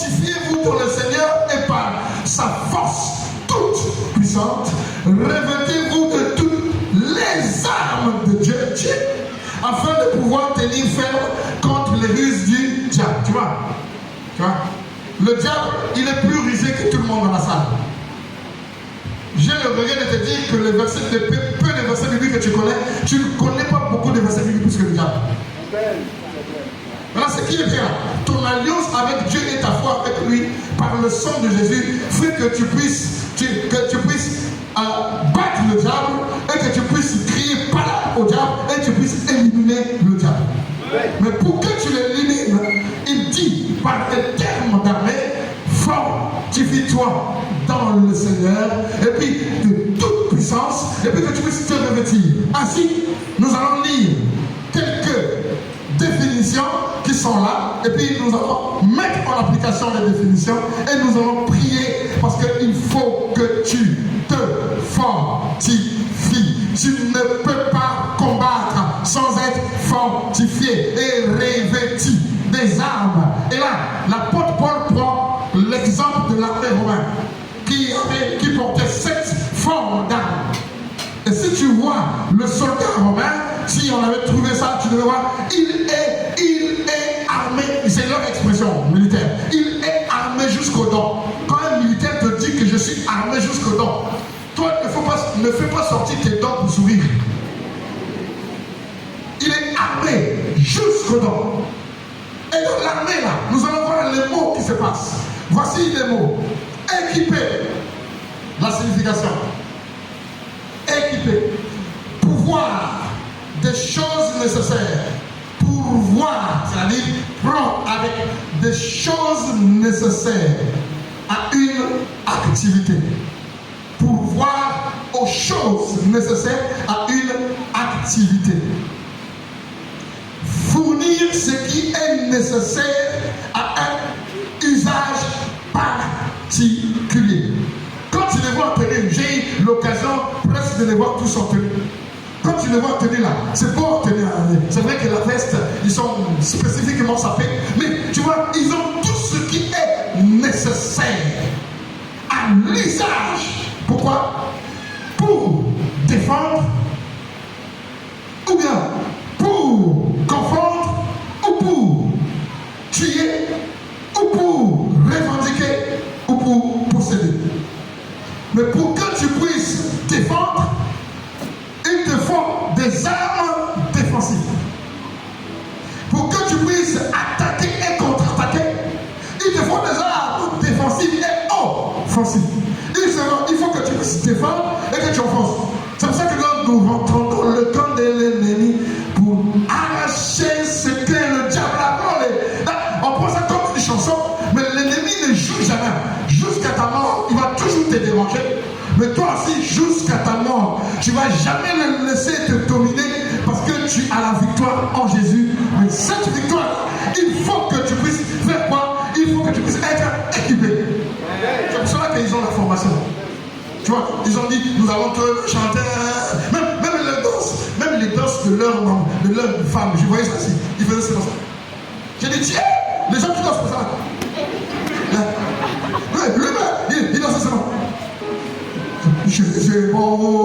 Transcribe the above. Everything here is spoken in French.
Fortifiez-vous dans le Seigneur et par sa force toute puissante. Revêtez-vous de toutes les armes de Dieu, afin de pouvoir tenir ferme contre les ruses du diable. Tu vois? Le diable, il est plus rusé que tout le monde dans la salle. J'ai le regret de te dire que peu de versets bibliques que tu ne connais pas beaucoup de versets bibliques plus que le diable. Voilà ce qui est bien. Ton alliance avec Dieu et ta foi avec lui, par le sang de Jésus, fait que tu puisses battre le diable et que tu puisses crier par là au diable et que tu puisses éliminer le diable. Mais pour que tu l'élimines, il dit par des termes d'armée, fortifie-toi dans le Seigneur et puis de toute puissance et puis que tu puisses te revêtir. Ainsi, nous allons lire quelques définitions qui sont là et puis nous allons mettre en application les définitions et nous allons prier parce qu'il faut que tu te fortifies. Tu ne peux pas combattre sans être fortifié et revêtu des armes. Et là, l'apôtre Paul prend l'exemple de l'armée romaine qui portait 7 formes d'armes. Et si tu vois le soldat romain, si on avait trouvé ça, tu devais voir, il est armé, c'est leur expression militaire, il est armé jusqu'aux dents. Quand un militaire te dit que je suis armé jusqu'aux dents, toi ne fais pas sortir tes dents pour sourire. Il est armé jusqu'aux dents. Et dans l'armée là, nous allons voir les mots qui se passent. Voici les mots. Équipé. La signification. Équipé. Pouvoir des choses nécessaires. Pourvoir, c'est-à-dire prendre avec des choses nécessaires à une activité. Pourvoir aux choses nécessaires à une activité. Fournir ce qui est nécessaire à un usage particulier. Quand tu les vois en tenue, j'ai eu l'occasion presque de les voir tous en tenue. Quand tu les vois en tenue là, c'est beau en tenue. C'est vrai que la veste, ils sont spécifiquement sapés, mais tu vois, ils ont tout ce qui est nécessaire à l'usage. Pourquoi? Pour défendre, ou bien pour confondre, ou pour tuer, ou pour revendiquer, ou pour posséder. Mais pour que tu puisses défendre, il te faut des armes défensives. Pour que tu puisses attaquer et contre-attaquer, il te faut des armes défensives et offensives. Il faut que tu puisses défendre et que tu offenses. C'est pour ça que nous rentrons dans le camp de l'ennemi pour arracher ce que le diable a volé. On prend ça comme une chanson, mais l'ennemi ne joue jamais. Jusqu'à ta mort, il va toujours te déranger. Mais toi aussi, jusqu'à ta mort, tu ne vas jamais le laisser te dominer parce que tu as la victoire en Jésus. Mais cette victoire, il faut que tu puisses faire quoi? Il faut que tu puisses être équipé. C'est pour cela qu'ils ont la formation. Tu vois, ils ont dit, nous allons te chanter, même les danses de leur femme. Je voyais ça aussi. Ils faisaient ça comme ça. J'ai dit, tiens, les gens qui dansent comme ça. Lui-même, il dansait ça. Je bon.